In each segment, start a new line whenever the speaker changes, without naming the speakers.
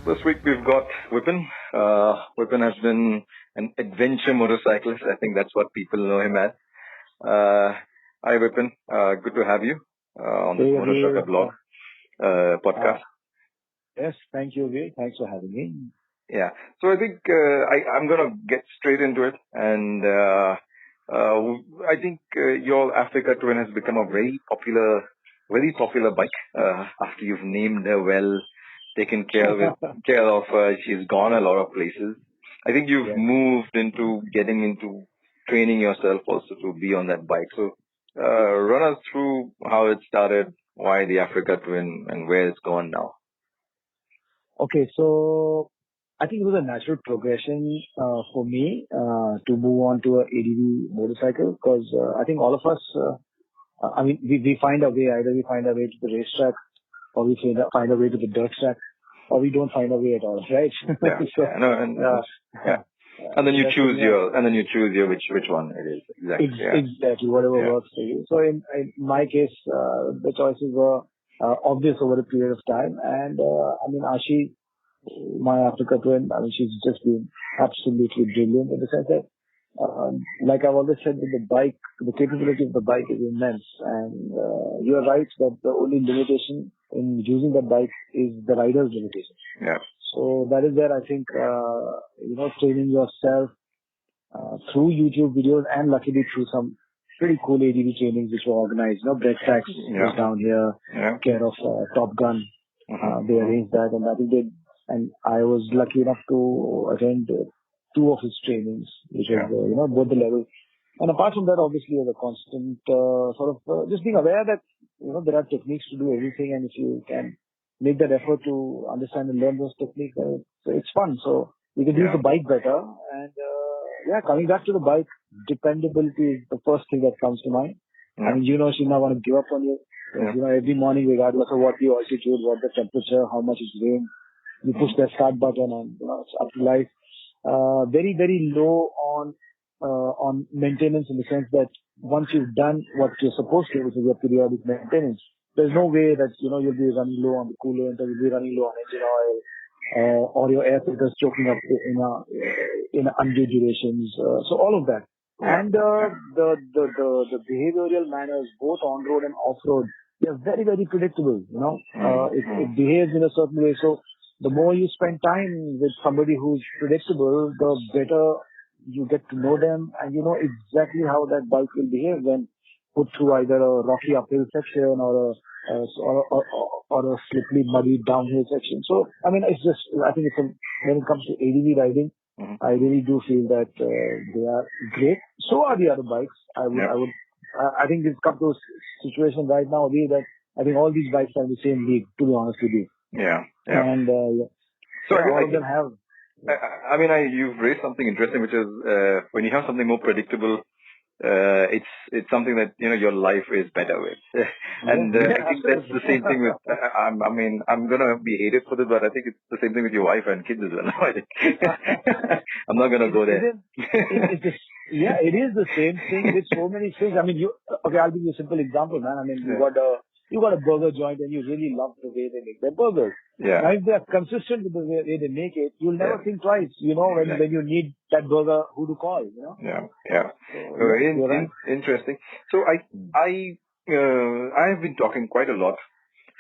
This week we've got VIpin. VIpin has been an adventure motorcyclist. I think that's what people know him as. Hi VIpin, good to have you on this Motorcycle Blog podcast.
Yes, thank you, Vijay. Thanks for having me.
Yeah, so I think I'm going to get straight into it. And I think your Africa Twin has become a very popular bike after you've named her well, taken care of her. She's gone a lot of places. I think you've moved into getting into training yourself also to be on that bike. So run us through how it started, why the Africa Twin, and where it's gone now.
Okay, so I think it was a natural progression for me to move on to a ADV motorcycle because I think all of us, we find a way. Either we find our way to the racetrack, or we find our way to the dirt track, or we don't find a way at all, right?
Yeah. And then you choose which one it is.
Exactly, whatever works for you. So in my case, the choices were obvious over a period of time, and Aashi, my Africa Twin, she's just been absolutely brilliant in the sense that, like I've always said, with the bike, the capability of the bike is immense, and you're right that the only limitation in using that bike is the rider's limitation.
Yeah.
So that is where I think, training yourself through YouTube videos and luckily through some pretty cool ADV trainings which were organized. Bread Tracks was down here, care of Top Gun. They arranged that, and I think and I was lucky enough to attend two of his trainings, which was, both the levels. And apart from that, obviously, the constant just being aware that, there are techniques to do everything, and if you can make that effort to understand and learn those techniques, it's fun. So you can use the bike better. And coming back to the bike, dependability is the first thing that comes to mind. She's not going to give up on you. Every morning, regardless of what the altitude, what the temperature, how much it's rain, you push that start button and it's up to life. Very, very low on maintenance in the sense that once you've done what you're supposed to, which is your periodic maintenance, there's no way that you'll be running low on the coolant, or you'll be running low on engine oil, or your air filters choking up in undue durations. So all of that. And the behavioral manners, both on road and off road, they're very, very predictable. It behaves in a certain way. So the more you spend time with somebody who's predictable, the better you get to know them, and you know exactly how that bike will behave when put through either a rocky uphill section or a slippery, muddy downhill section. So I think when it comes to ADV riding, I really do feel that they are great. So are the other bikes. I think we've come to a situation right now that I think all these bikes are in the same league, to be honest with you.
Yeah.
And
so
all of them have.
You've raised something interesting, which is when you have something more predictable, it's something that your life is better with. And I think that's the same thing with. I'm gonna be hated for this, but I think it's the same thing with your wife and kids as well. I think I'm not gonna go there.
It is the same thing with so many things. I'll give you a simple example, man. You got a burger joint and you really love the way they make their burgers.
Yeah.
Now, if they are consistent with the way they make it, you'll never think twice, when you need that burger, who to call,
Yeah. Interesting. So I've been talking quite a lot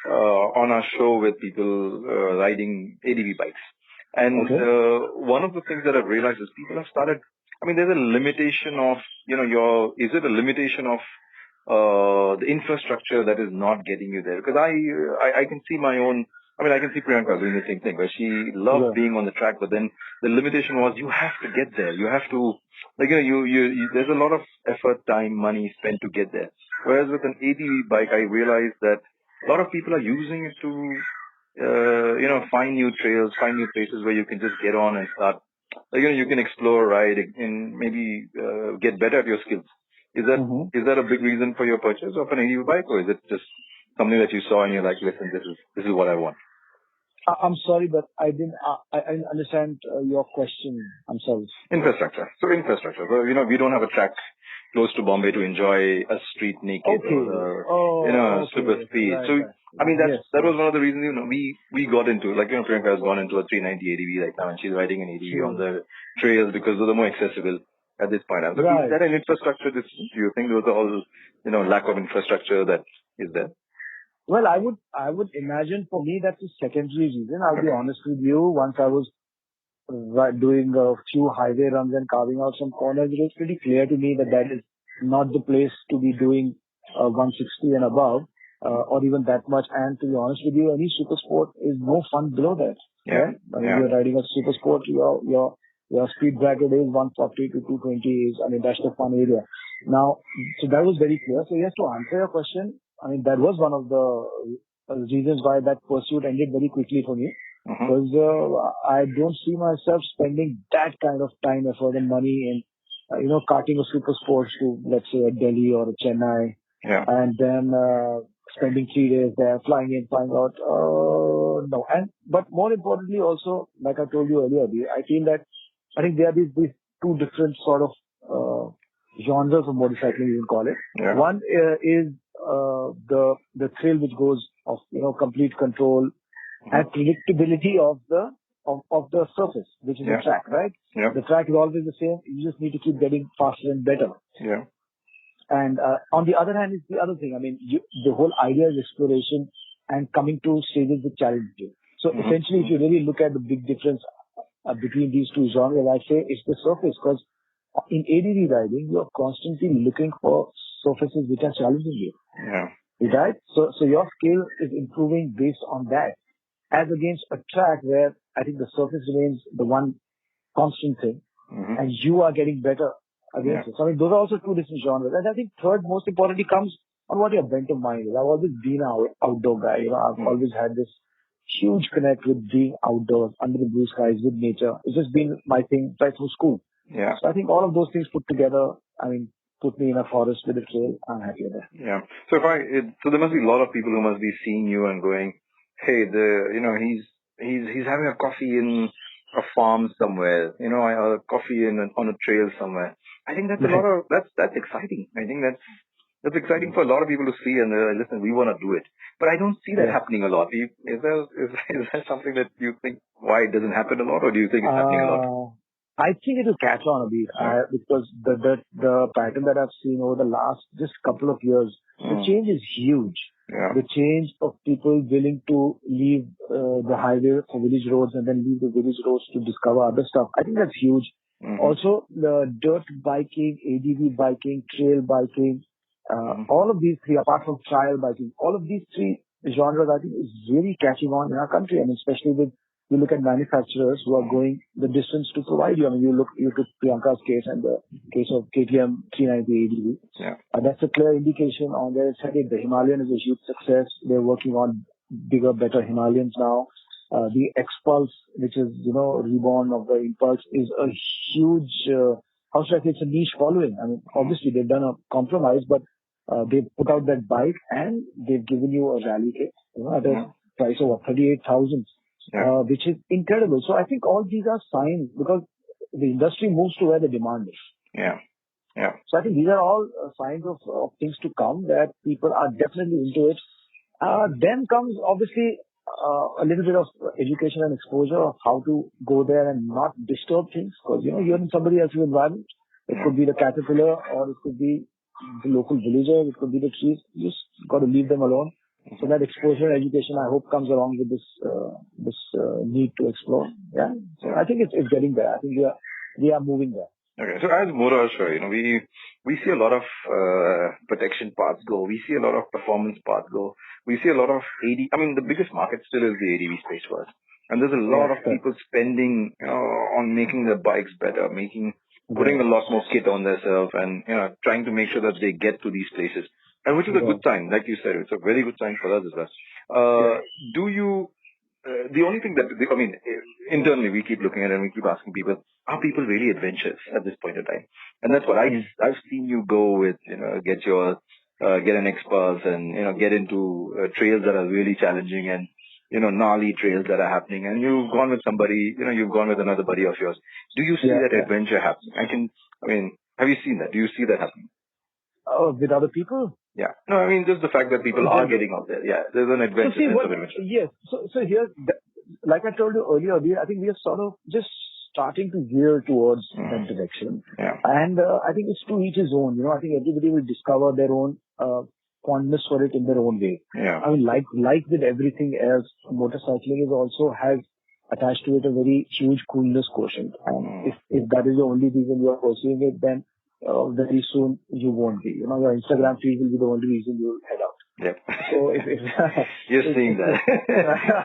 on our show with people riding ADV bikes. And one of the things that I've realized is people have started, there's a limitation of, is it a limitation of the infrastructure that is not getting you there? Because I can see my own, I can see Priyanka doing the same thing, where she loves being on the track, but then the limitation was you have to get there. You have to, there's a lot of effort, time, money spent to get there. Whereas with an ADV bike, I realized that a lot of people are using it to, find new trails, find new places where you can just get on and start, you can explore, ride, and maybe get better at your skills. Is that a big reason for your purchase of an ADV bike, or is it just something that you saw and you're like, listen, this is what I want?
I'm sorry, but I didn't understand your question. I'm sorry.
Infrastructure. So we don't have a track close to Bombay to enjoy a street naked or super speed.
Right,
so,
right.
I mean, that was one of the reasons, we got into, like, Priyanka has gone into a 390 ADV right now, and she's riding an ADV on the trails because they're more accessible at this point. So is that an infrastructure do you think those are all, lack of infrastructure that is there?
Well, I would imagine for me that's a secondary reason. I'll be honest with you. Once I was doing a few highway runs and carving out some corners, it was pretty clear to me that is not the place to be doing 160 and above, or even that much. And to be honest with you, any super sport is no fun below that. Yeah. I mean, you're riding a super sport, your speed bracket is 140 to 220 that's the fun area. Now, so that was very clear. So yes, to answer your question, I mean, that was one of the reasons why that pursuit ended very quickly for me. Because I don't see myself spending that kind of time, effort, and money in, carting a super sports to, let's say, a Delhi or a Chennai, and then spending 3 days there, flying in, flying out. No, but more importantly, also, like I told you earlier, I think there are these two different sort of genres of motorcycling, you can call it.
Yeah.
One is the thrill which goes of complete control and predictability of the surface, which is the track, right?
Yeah.
The track is always the same. You just need to keep getting faster and better.
Yeah.
And on the other hand is the other thing. I mean, the whole idea is exploration and coming to stages which challenge you. So essentially, if you really look at the big difference between these two genres, I say it's the surface, because in ADV riding, you're constantly looking for surfaces which are challenging you.
Yeah.
Right? So your skill is improving based on that, as against a track where I think the surface remains the one constant thing, and you are getting better against it. So I mean, those are also two different genres. And I think third, most importantly, comes on what your bent of mind is. I've always been an outdoor guy. I've always had this huge connect with being outdoors, under the blue skies, with nature. It's just been my thing right through school.
Yeah.
So I think all of those things put together, I mean, put me in a forest with a trail. I'm happy with that.
Yeah. So so there must be a lot of people who must be seeing you and going, hey, he's having a coffee in a farm somewhere, or a coffee on a trail somewhere. I think that's that's exciting. I think that's exciting for a lot of people to see, and listen, we want to do it. But I don't see that happening a lot. Is there something that you think why it doesn't happen a lot, or do you think it's happening a lot?
I think it will catch on a bit, because the pattern that I've seen over the last just couple of years, the change is huge.
Yeah.
The change of people willing to leave the highway for village roads and then leave the village roads to discover other stuff. I think that's huge. Also, the dirt biking, ADV biking, trail biking, all of these three, apart from trial biking, all of these three genres, I think, is really catching on in our country, and especially with you look at manufacturers who are going the distance to provide you. I mean, you look at Priyanka's case and the case of KTM 390 ADV.
Yeah.
That's a clear indication on their side. The Himalayan is a huge success. They're working on bigger, better Himalayans now. The X-Pulse, which is, reborn of the Impulse, is a huge, how should I say, it's a niche following. I mean, obviously they've done a compromise, but they've put out that bike and they've given you a rally kit, at a price of 38,000. Which is incredible. So I think all these are signs, because the industry moves to where the demand is.
Yeah. Yeah.
So I think these are all signs of things to come, that people are definitely into it. Then comes obviously a little bit of education and exposure of how to go there and not disturb things, because you're in somebody else's environment. It could be the caterpillar, or it could be the local villager, it could be the trees. You just got to leave them alone. So that exposure and education, I hope, comes along with this need to explore. Yeah. So I think it's getting there. I think we are moving there.
Okay. So as motorcyle, we see a lot of protection parts go. We see a lot of performance parts go. We see a lot of AD. I mean, the biggest market still is the ADV space for us. And there's a lot of people spending, on making their bikes better, putting a lot more kit on themselves, and trying to make sure that they get to these places. And which is a good sign, like you said, it's a very good sign for us as well. The only thing that, internally we keep looking at it and we keep asking people, are people really adventurous at this point in time? And that's what I've seen you go with, get an X-Pulse and, get into trails that are really challenging and, gnarly trails that are happening. And you've gone with somebody, you've gone with another buddy of yours. Do you see that adventure happening? Have you seen that? Do you see that happening?
with other people.
Yeah. No, I mean, just the fact that people are getting out there. Yeah. There's an adventure.
Yes. So here, like I told you earlier, I think we are sort of just starting to veer towards that direction.
Yeah.
And I think it's to each his own. I think everybody will discover their own fondness for it in their own way.
Yeah.
I mean, like with everything else, motorcycling is also has attached to it a very huge coolness quotient. And if that is the only reason you are pursuing it, then very soon you won't be. Your Instagram feed will be the only reason you'll head out.
Yep.
So if
you're seeing that.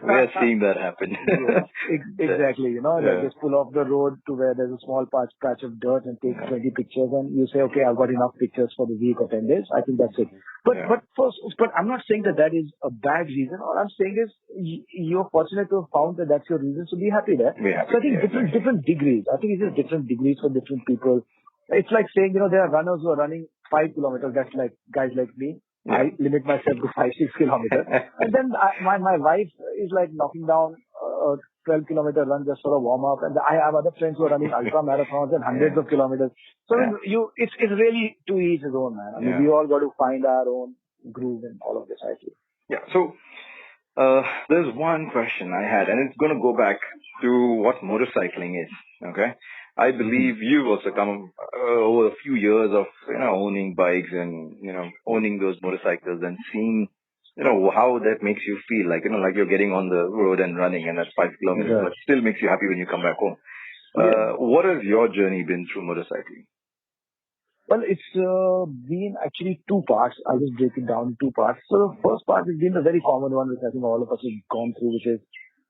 We are seeing that happen.
Exactly. Like just pull off the road to where there's a small patch of dirt and take 20 pictures, and you say, okay, I've got enough pictures for the week or 10 days. I think that's it. But I'm not saying that is a bad reason. All I'm saying is you're fortunate to have found that that's your reason, so be happy there. So I think different degrees. I think it's just different degrees for different people. It's like saying, there are runners who are running 5 kilometers. That's like guys like me. Yeah. I limit myself to 5-6 kilometers. And then my wife is like knocking down a 12-kilometer run just for a warm up. And I have other friends who are running ultra marathons and hundreds of kilometers. So it's really to each his own, man. I mean, we all got to find our own groove in all of this, I feel.
Yeah. So there's one question I had, and it's going to go back to what motorcycling is. Okay. I believe you've also come over a few years of, owning bikes and, owning those motorcycles and seeing, how that makes you feel like, like you're getting on the road and running, and that's 5 kilometers, but still makes you happy when you come back home. What has your journey been through motorcycling?
Well, it's been actually 2 parts. I'll just break it down in 2 parts. So the first part has been the very common one, which I think all of us have gone through, which is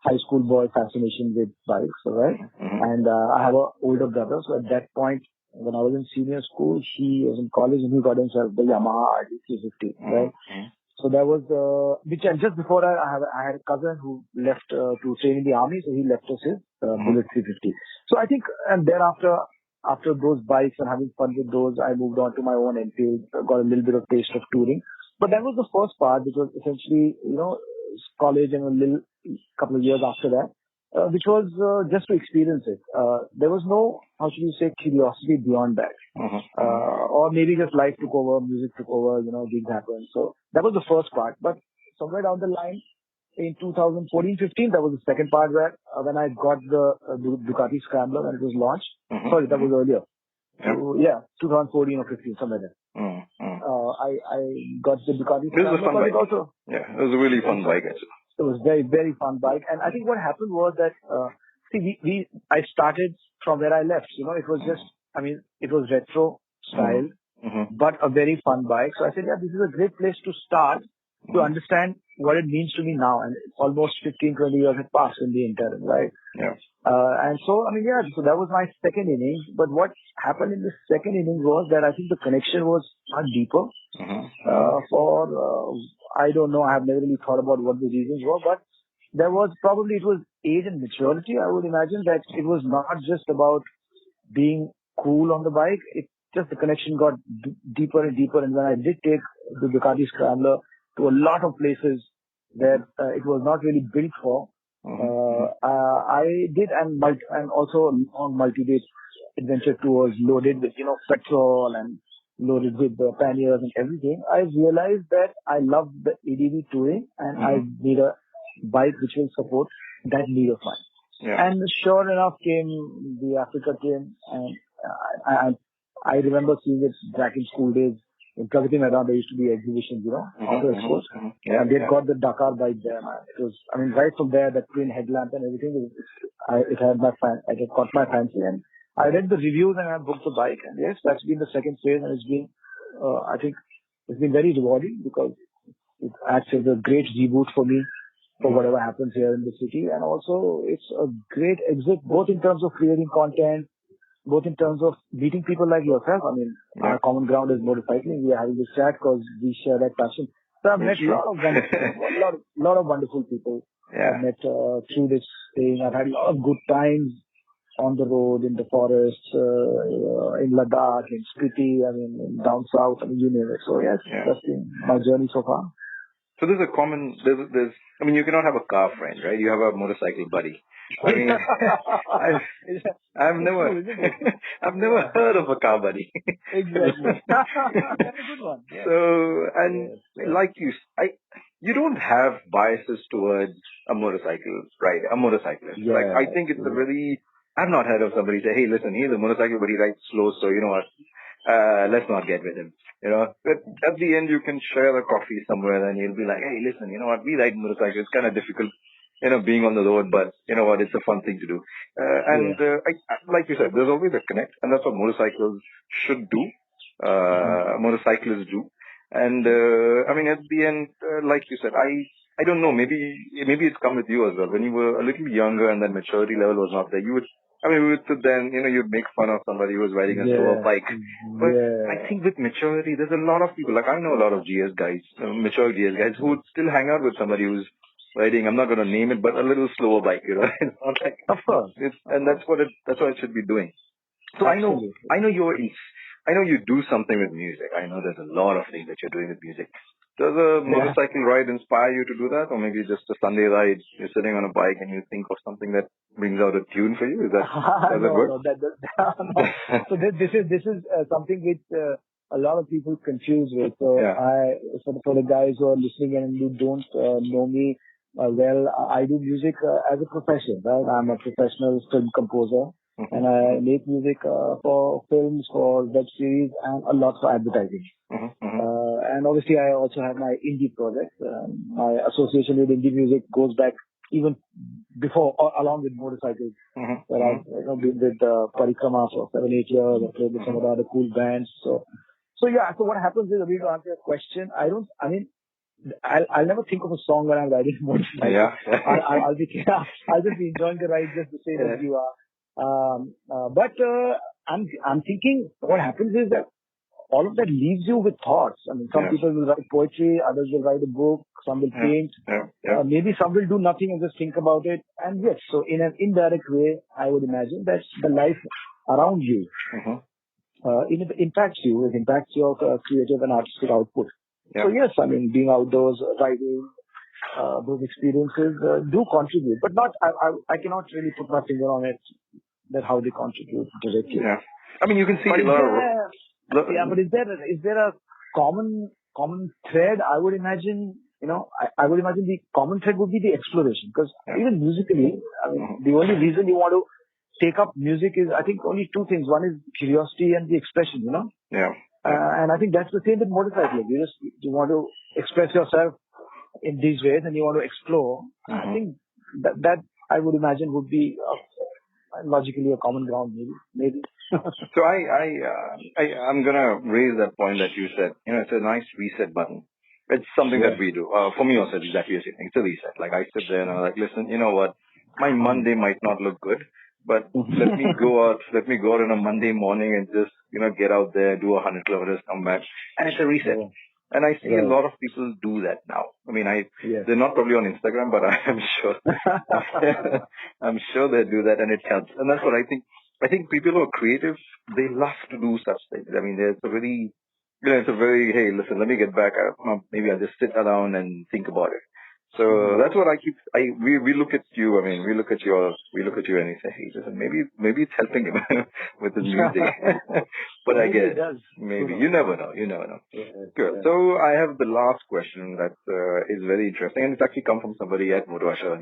high school boy fascination with bikes, right? And I have an older brother, so at that point, when I was in senior school, he was in college and he got himself the Yamaha RD350, right? So that was just before I had a cousin who left to train in the army, so he left us his Bullet 350. So I think, and thereafter, after those bikes and having fun with those, I moved on to my own Enfield, got a little bit of taste of touring. But that was the first part, which was essentially, college and a little couple of years after that, which was just to experience it. There was no, how should you say, curiosity beyond that. Or maybe just life took over, music took over, gigs happened. So that was the first part. But somewhere down the line, in 2014-15, that was the second part where when I got the Ducati Scrambler when it was launched. Sorry, that was earlier. So, 2014 or 15, somewhere there. I got the Ducati Scrambler.
This was a fun bike. It was a really fun bike, actually.
It was very, very fun bike. And I think what happened was that, I started from where I left. It was just, it was retro style, but a very fun bike. So I said, this is a great place to start to understand what it means to me now. And almost 15, 20 years had passed in the interim, right?
Yeah.
And so, so that was my second innings. But what happened in the second innings was that I think the connection was much deeper. I don't know, I have never really thought about what the reasons were, but it was age and maturity. I would imagine that it was not just about being cool on the bike. It just, the connection got deeper and deeper. And when I did take the Ducati Scrambler to a lot of places that it was not really built for, I did, and also long multi-day adventure tours loaded with, petrol and loaded with the panniers and everything. I realized that I love the ADV touring and I need a bike which will support that need of mine. Yeah. And sure enough the Africa came, and I remember seeing it back in school days. In Pragati Maidan, there used to be exhibitions, auto expos. And they've got the Dakar bike there, man. It was, right from there, that twin headlamp and everything, it had caught my fancy. And I read the reviews and I booked the bike. And yes, that's been the second phase. And it's been, I think, it's been very rewarding because it acts as a great reboot for me for whatever happens here in the city. And also, it's a great exit, both in terms of creating content, both in terms of meeting people like yourself. Our common ground is motorcycling. We are having this chat because we share that passion. So I've met a lot of wonderful people. I've met through this thing. I've had a lot of good times on the road, in the forests, in Ladakh, in Spiti, down south, you name it. So yes, that's been my journey so far.
So there's a common, I mean, you cannot have a car friend, right? You have a motorcycle buddy. I mean, I've never, I've never heard of a car buddy.
Exactly. That's a good one. Yes.
So, and like you don't have biases towards a motorcycle, right? A motorcyclist. Like, I think it's a very, I've not heard of somebody say, hey, listen, he's a motorcycle, but he rides slow, so you know what? Let's not get with him. You know, but at the end, you can share a coffee somewhere and you'll be like, hey, listen, you know what? We ride motorcycles. It's kind of difficult, you know, being on the road, but you know what? It's a fun thing to do. Like you said, there's always a connect, and that's what motorcycles should do. Motorcyclists do. And, I mean, at the end, like you said, I don't know, maybe it's come with you as well. When you were a little younger and that maturity level was not there, we would sit there and, you know, you'd make fun of somebody who was riding a slower bike. But I think with maturity, there's a lot of people, like I know a lot of GS guys, mature GS guys who would still hang out with somebody who's riding, I'm not going to name it, but a little slower bike, you know. It's not like,
of course.
And that's what it should be doing. So I know you do something with music. I know there's a lot of things that you're doing with music. Does a motorcycle ride inspire you to do that? Or maybe just a Sunday ride, you're sitting on a bike and you think of something that brings out a tune for you? Is that, does it work?
No. So this is something which a lot of people confuse with. So for the guys who are listening and who don't know me, well, I do music as a profession, right? I'm a professional film composer. And I make music for films, for web series, and a lot for advertising. And obviously, I also have my indie projects. My association with indie music goes back even before, along with motorcycles. Where I've been with Parikrama for 7-8 years. I played with some of the other cool bands. So what happens is, to answer your question, I'll never think of a song when I'm riding a motorcycle. I'll just be enjoying the ride just the same as you are. But I'm thinking what happens is that all of that leaves you with thoughts. I mean, some people will write poetry, others will write a book, some will paint, maybe some will do nothing and just think about it. And yes, so in an indirect way, I would imagine that the life around you, it impacts you, it impacts your creative and artistic output. So yes, I mean, being outdoors, riding, those experiences do contribute, but not. I cannot really put my finger on it that how they contribute directly.
Yeah, I mean, you can see a lot of.
But is there a common thread? I would imagine, I would imagine the common thread would be the exploration, because even musically, I mean, the only reason you want to take up music is, I think, only two things. One is curiosity and the expression. And I think that's the same with motorcycling. You want to express yourself in these ways, and you want to explore. I think that I would imagine would be logically a common ground, maybe.
So I'm gonna raise that point that you said. It's a nice reset button. It's something that we do. For me also, exactly the same thing. It's a reset. Like I sit there and I'm like, listen, you know what? My Monday might not look good, but let me go out on a Monday morning and just get out there, do 100 kilometers, come back, and it's a reset. And I see a lot of people do that now. I mean, they're not probably on Instagram, but I'm sure, I'm sure they do that, and it helps. And that's what I think. I think people who are creative, they love to do such things. I mean, it's a very, hey, listen, let me get back. Maybe I'll just sit around and think about it. So that's what we look at you. I mean, we look at you and we say, hey, listen, maybe it's helping him with his music. But I guess maybe you never know. Good. So I have the last question that is very interesting, and it's actually come from somebody at motorcyle.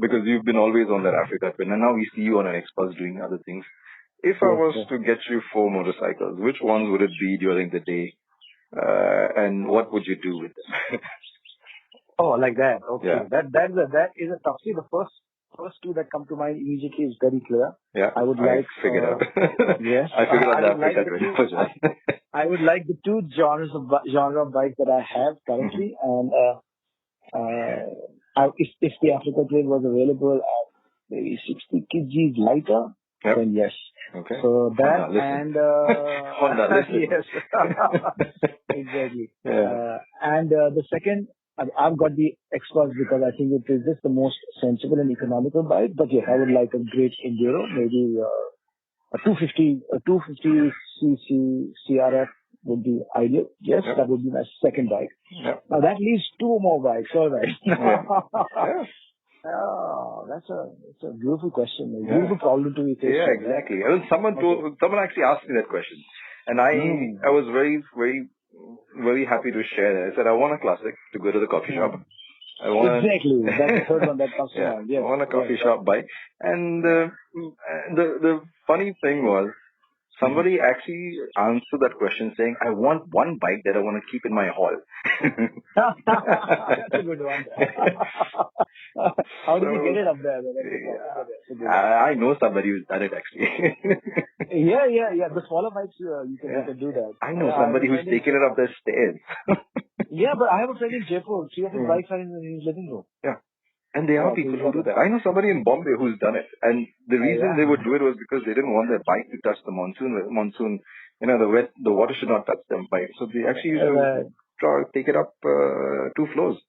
Because you've been always on that Africa trip, and now we see you on an Xbox doing other things. If I was to get you 4 motorcycles, which ones would it be during the day, and what would you do with them?
Oh, like that. Okay. Yeah. That is a tough. See, the first two that come to mind immediately is very clear.
Yeah.
I
figured out.
Yes.
I figured out the Africa trip.
I would like the two genre of bikes that I have currently, and if the Africa Trail was available at maybe 60 kgs lighter, then yes.
Okay.
So that
Honda, listen.
Yes. Exactly.
Yeah.
And the second, I've got the Xbox because I think it is just the most sensible and economical bike. But yes, I would like a great enduro, maybe a 250 cc CRF would be ideal. Yes, that would be my second bike. Now that leaves 2 more bikes. All right. Oh, that's a beautiful question. A beautiful problem to be faced.
Yeah, exactly. Someone actually asked me that question, and I was very, very, very happy to share that. I said I want a classic to go to the coffee shop.
Exactly. That's the third one that comes to mind. Yes.
I want a coffee shop bike. And the funny thing was, somebody actually answered that question saying, I want one bike that I want to keep in my hall.
That's a good one. How did you get it up there?
I know somebody who's done it actually.
Yeah. The smaller bikes, you can do that.
I know somebody who's taken it up the stairs.
Yeah, but I have a friend in Jaipur. 3 of his bikes are in his living room.
Yeah. And there are people who do that. I know somebody in Bombay who's done it. And the reason they would do it was because they didn't want their bike to touch the monsoon. The water should not touch them bike. So they actually used to take it up 2 floors.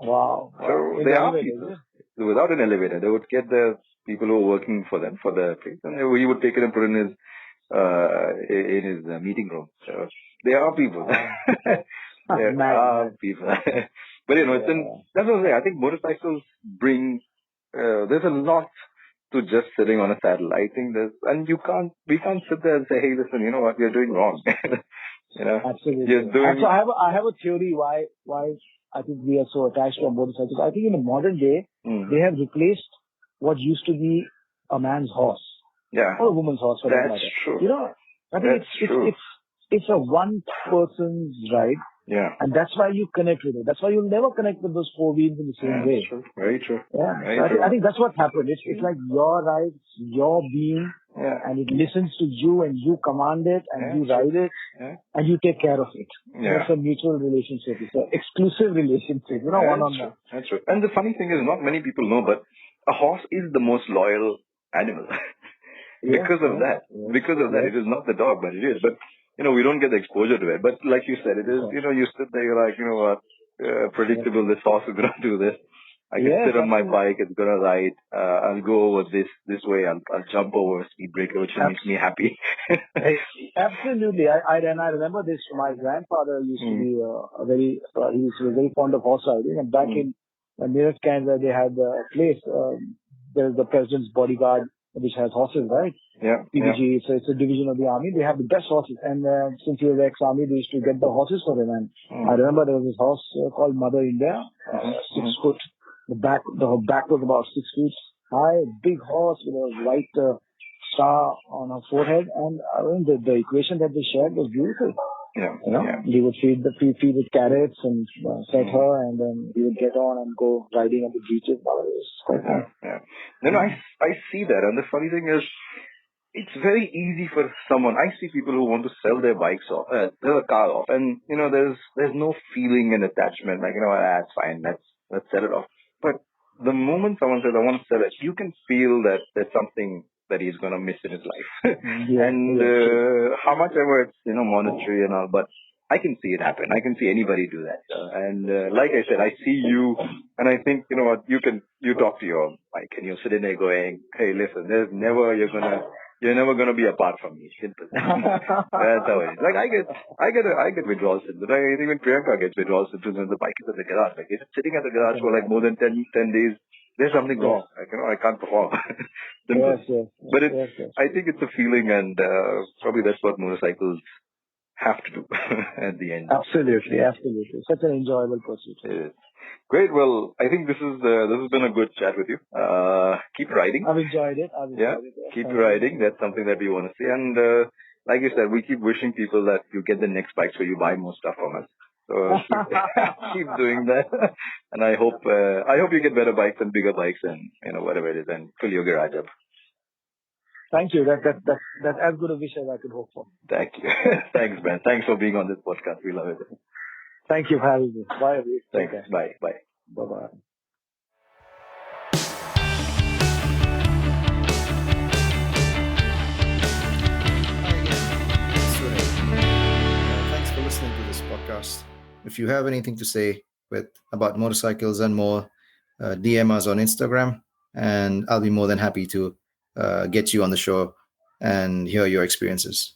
Wow.
So they are people. Without an elevator, they would get the people who are working for them, for the place, and he would take it and put it in his meeting room. So there are people. There are people. But that's what I'm saying. I think motorcycles bring, there's a lot to just sitting on a saddle. I think we can't sit there and say, hey, listen, you know what, you're doing wrong.
Absolutely. So I have a theory why I think we are so attached to our motorcycles. I think in the modern day, they have replaced what used to be a man's horse.
Yeah.
Or a woman's horse, for that matter.
That's true.
I think it's a one person's ride.
Yeah.
And that's why you connect with it. That's why you'll never connect with those 4 wheels in the same way.
True. Very true.
Yeah. I think that's what happened. It's like your ride, your being, and it listens to you and you command it and you ride it and you take care of it.
Yeah.
It's a mutual relationship. It's an exclusive relationship. One-on-one.
That's true. And the funny thing is, not many people know, but a horse is the most loyal animal. Because of that. It is not the dog, but it is. But we don't get the exposure to it. But like you said, it is, you sit there, you're like, predictable, this horse is going to do this. I can sit on my bike, it's going to ride, I'll go over this way, I'll jump over a speed breaker, which will make me happy.
Absolutely. I remember this. My grandfather used to be he was very fond of horse riding. And back in near Canada, they had a place, there's the president's bodyguard, which has horses, right?
Yeah.
PBG, so it's a division of the army. They have the best horses. And since he was ex-army, they used to get the horses for him. And I remember there was this horse called Mother India, 6 foot. The back was about 6 feet high, big horse with a white star on her forehead. And the equation that they shared was beautiful. He would feed with carrots and set her, and then he would get on and go riding on the beaches. It was quite fun.
I see that, and the funny thing is, it's very easy for someone. I see people who want to sell their bikes off, their car off, and there's no feeling and attachment. Like that's fine, let's sell it off. But the moment someone says I want to sell it, you can feel that there's something that he's going to miss in his life. How much ever it's, monetary and all, but I can see it happen. I can see anybody do that. Like I said, I see you, and I think, you talk to your bike and you're sitting there going, hey, listen, you're never gonna be apart from me. Simple. That's how it is. Like I get withdrawal symptoms. I think even Priyanka gets withdrawal symptoms when the bike is at the garage. Like if it's sitting at the garage for like more than 10 days, there's something wrong. Like, I can't perform. But I think it's a feeling, and probably that's what motorcycles have to do at the end.
Absolutely. Such an enjoyable pursuit.
It is. Great. Well, I think this has been a good chat with you. Keep riding.
I've enjoyed it.
Keep riding. That's something that we want to see. And like you said, we keep wishing people that you get the next bike so you buy more stuff from us. So keep doing that. And I hope you get better bikes and bigger bikes and whatever it is, and fill your garage up.
Thank you. That's as good a wish as I could hope for.
Thank you. Thanks, Ben. Thanks for being on this podcast. We love it.
Thank you for having me. Bye, everybody.
Thanks. Okay. Bye.
Bye-bye.
Thanks for listening to this podcast. If you have anything to say about motorcycles and more, DM us on Instagram, and I'll be more than happy to get you on the show and hear your experiences.